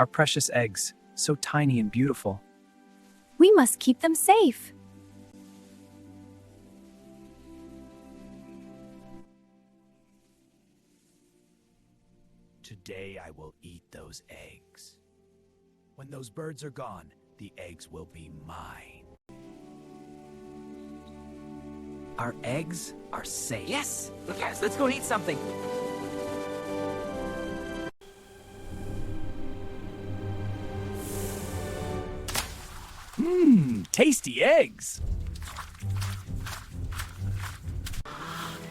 Our precious eggs, so tiny and beautiful. We must keep them safe. Today I will eat those eggs. When those birds are gone, the eggs will be mine. Our eggs are safe. Yes, let's go and eat something. Tasty eggs!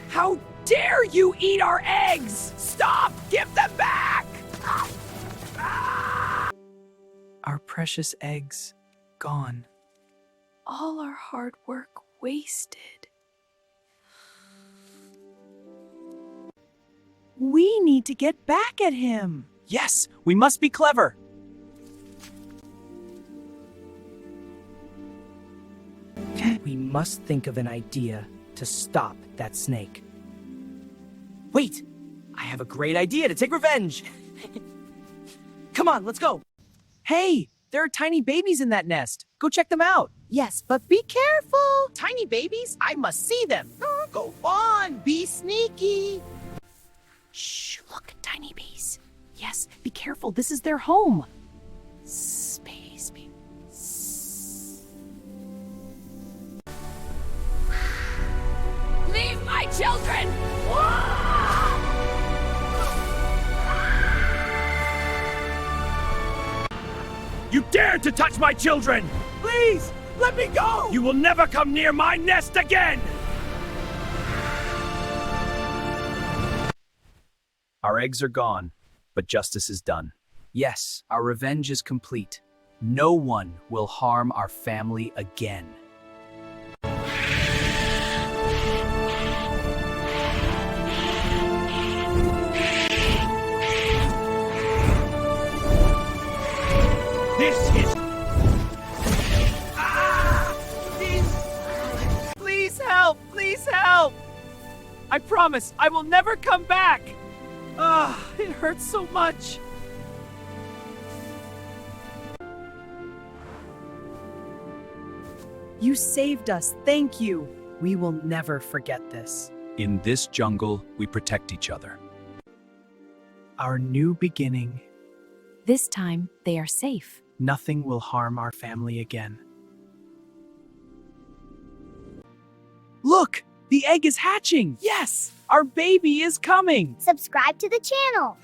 How dare you eat our eggs! Stop! Give them back! Our precious eggs, gone. All our hard work wasted. We need to get back at him. Yes, we must be clever. We must think of an idea to stop that snake. Wait! I have a great idea to take revenge! Come on, let's go! Hey, there are tiny babies in that nest. Go check them out. Yes, but be careful. Tiny babies, I must see them. Go on, be sneaky. Shh, look, tiny bees. Yes, be careful. This is their home. Space bee. Leave my children! You dared to touch my children! Please, let me go! You will never come near my nest again! Our eggs are gone, but justice is done. Yes, our revenge is complete. No one will harm our family again. This is... Please help! Please help! I promise I will never come back! It hurts so much. You saved us. Thank you. We will never forget this. In this jungle, we protect each other. Our new beginning. This time, they are safe. Nothing will harm our family again. Look! The egg is hatching! Yes! Our baby is coming! Subscribe to the channel.